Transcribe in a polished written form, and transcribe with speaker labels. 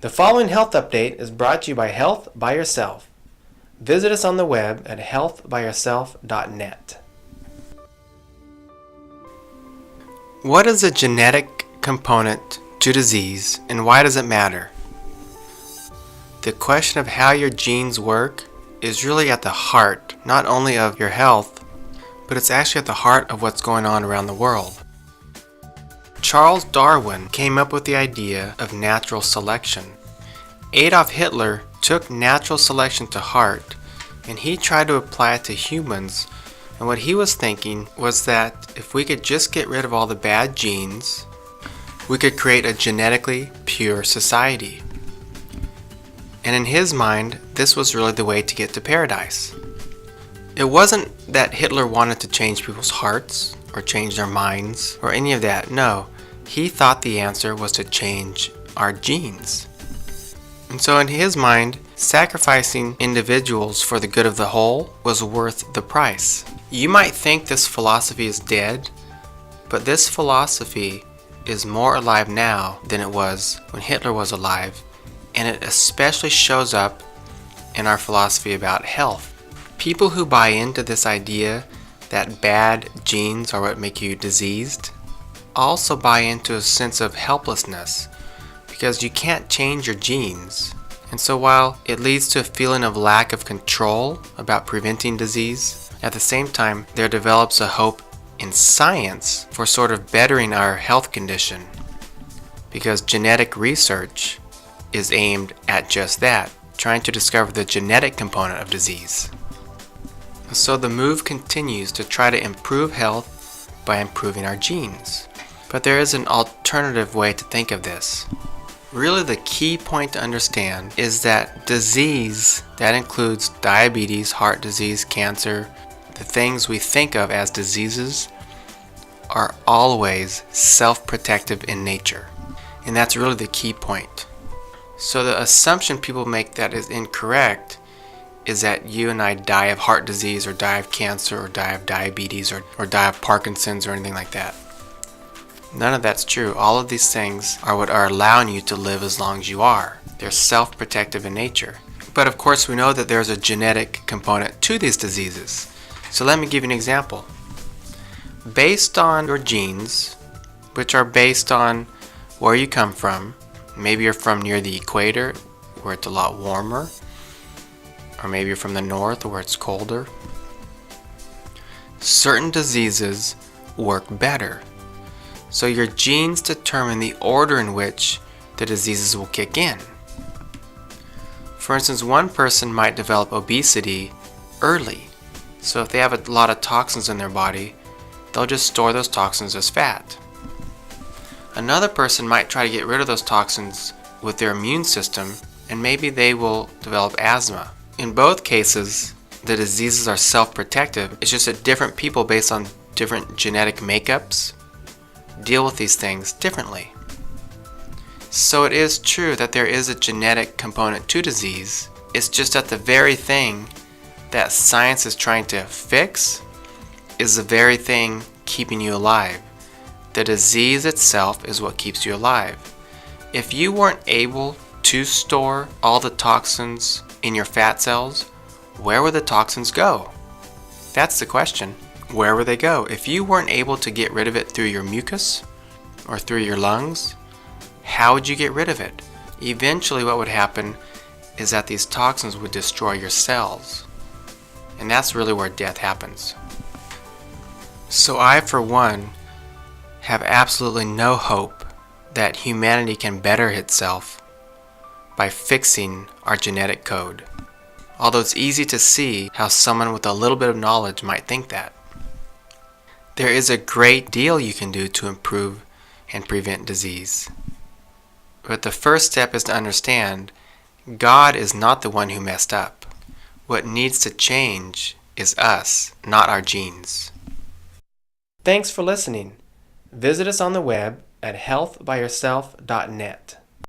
Speaker 1: The following health update is brought to you by Health by Yourself. Visit us on the web at healthbyyourself.net. What is a genetic component to disease and why does it matter? The question of how your genes work is really at the heart, not only of your health, but it's actually at the heart of what's going on around the world. Charles Darwin came up with the idea of natural selection. Adolf Hitler took natural selection to heart, and he tried to apply it to humans. And what he was thinking was that if we could just get rid of all the bad genes, we could create a genetically pure society. And in his mind, this was really the way to get to paradise. It wasn't that Hitler wanted to change people's hearts or change their minds or any of that. No, he thought the answer was to change our genes. And so in his mind, sacrificing individuals for the good of the whole was worth the price. You might think this philosophy is dead, but this philosophy is more alive now than it was when Hitler was alive, and it especially shows up in our philosophy about health. People who buy into this idea that bad genes are what make you diseased also buy into a sense of helplessness because you can't change your genes. And so while it leads to a feeling of lack of control about preventing disease, at the same time there develops a hope in science for sort of bettering our health condition, because genetic research is aimed at just that, trying to discover the genetic component of disease. So the move continues to try to improve health by improving our genes. But there is an alternative way to think of this. Really, the key point to understand is that disease, that includes diabetes, heart disease, cancer, the things we think of as diseases, are always self-protective in nature. And that's really the key point. So the assumption people make that is incorrect is that you and I die of heart disease or die of cancer or die of diabetes or die of Parkinson's or anything like that. None of that's true. All of these things are what are allowing you to live as long as you are. They're self-protective in nature. But of course we know that there's a genetic component to these diseases. So let me give you an example. Based on your genes, which are based on where you come from, maybe you're from near the equator where it's a lot warmer, or maybe you're from the north where it's colder, certain diseases work better. So your genes determine the order in which the diseases will kick in. For instance, one person might develop obesity early. So if they have a lot of toxins in their body, they'll just store those toxins as fat. Another person might try to get rid of those toxins with their immune system, and maybe they will develop asthma. In both cases, the diseases are self-protective. It's just that different people, based on different genetic makeups, deal with these things differently. So it is true that there is a genetic component to disease. It's just that the very thing that science is trying to fix is the very thing keeping you alive. The disease itself is what keeps you alive. If you weren't able to store all the toxins in your fat cells, where would the toxins go? That's the question. Where would they go? If you weren't able to get rid of it through your mucus or through your lungs, how would you get rid of it? Eventually what would happen is that these toxins would destroy your cells. And that's really where death happens. So I, for one, have absolutely no hope that humanity can better itself by fixing our genetic code. Although it's easy to see how someone with a little bit of knowledge might think that. There is a great deal you can do to improve and prevent disease. But the first step is to understand God is not the one who messed up. What needs to change is us, not our genes. Thanks for listening. Visit us on the web at healthbyyourself.net.